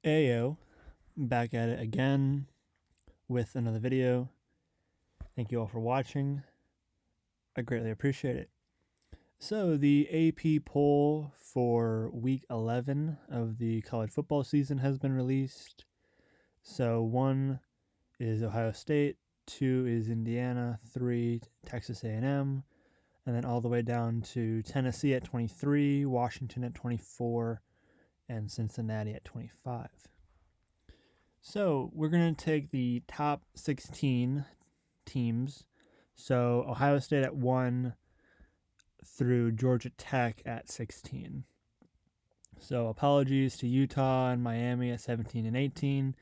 Ayo, back at it again with another video. Thank you all for watching. I greatly appreciate it. So, the AP poll for week 11 of the college football season has been released. So, 1 is Ohio State, 2 is Indiana, 3 Texas A&M, and then all the way down to Tennessee at 23, Washington at 24, and Cincinnati at 25. So we're going to take the top 16 teams. So Ohio State at 1 through Georgia Tech at 16. So apologies to Utah and Miami at 17 and 18,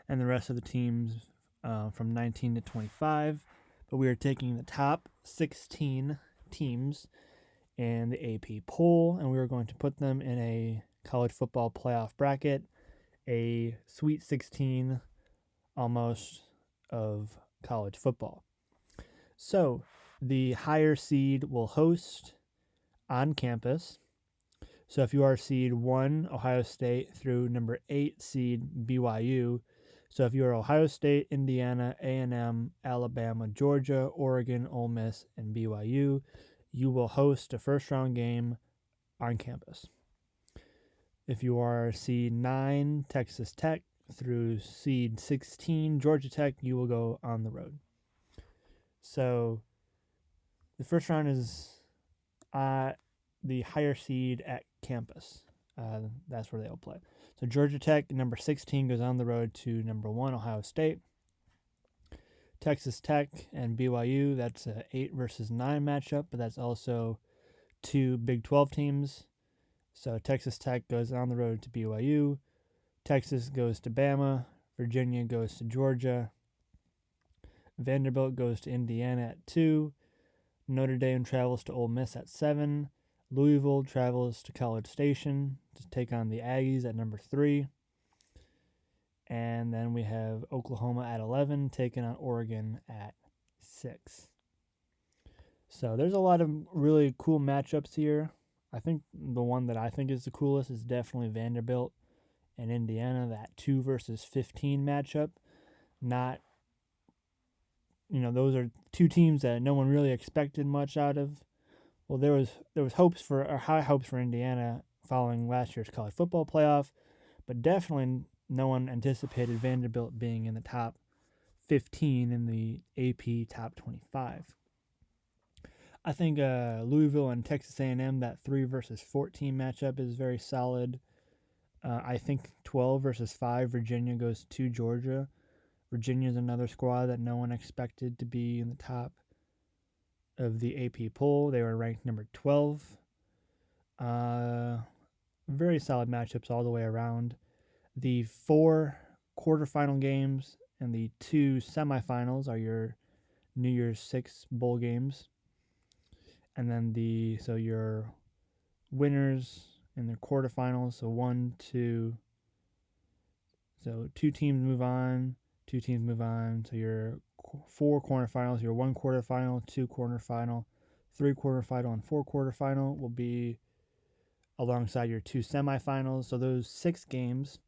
and the rest of the teams from 19 to 25. But we are taking the top 16 teams in the AP poll, and we are going to put them in a college football playoff bracket, a Sweet 16 almost of college football. So the higher seed will host on campus. So if you are seed 1, Ohio State, through number 8 seed BYU. So if you are Ohio State, Indiana, A&M, Alabama, Georgia, Oregon, Ole Miss, and BYU, you will host a first-round game on campus. If you are seed 9, Texas Tech, through seed 16, Georgia Tech, you will go on the road. So the first round is the higher seed at campus. That's where they'll play. So Georgia Tech, number 16, goes on the road to number 1, Ohio State. Texas Tech and BYU, that's an 8 versus 9 matchup, but that's also 2 Big 12 teams. So Texas Tech goes on the road to BYU. Texas goes to Bama. Virginia goes to Georgia. Vanderbilt goes to Indiana at 2. Notre Dame travels to Ole Miss at 7. Louisville travels to College Station to take on the Aggies at number 3. And then we have Oklahoma at 11 taking on Oregon at 6. So there's a lot of really cool matchups here. I think the one that I think is the coolest is definitely Vanderbilt and Indiana, that 2 versus 15 matchup. Those are 2 teams that no one really expected much out of. Well, there was high hopes for Indiana following last year's college football playoff, but definitely no one anticipated Vanderbilt being in the top 15 in the AP top 25. I think Louisville and Texas A&M, that 3 versus 14 matchup, is very solid. I think 12 versus 5, Virginia goes to Georgia. Virginia is another squad that no one expected to be in the top of the AP poll. They were ranked number 12. Very solid matchups all the way around. The 4 quarterfinal games and the 2 semifinals are your New Year's 6 bowl games. And then your winners in the quarterfinals, so 2 teams move on, 2 teams move on. So your 4 quarterfinals, your 1 quarterfinal, 2 quarterfinal, 3 quarterfinal, and 4 quarterfinal will be alongside your 2 semifinals. So those 6 games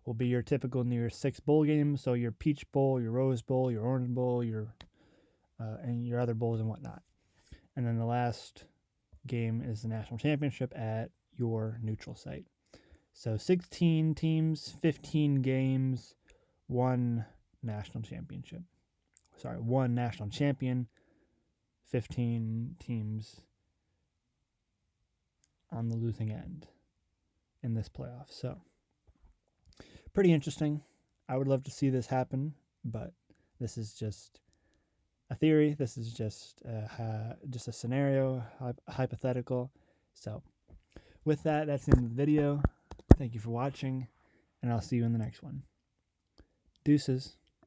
will be your typical New Year's 6 bowl games. So your Peach Bowl, your Rose Bowl, your Orange Bowl, and your other bowls and whatnot. And then the last game is the national championship at your neutral site. So 16 teams, 15 games, 1 national championship. 1 national champion, 15 teams on the losing end in this playoff. So pretty interesting. I would love to see this happen, but this is just a theory. This is just a scenario, hypothetical. So with that, that's the end of the video. Thank you for watching, and I'll see you in the next one. Deuces.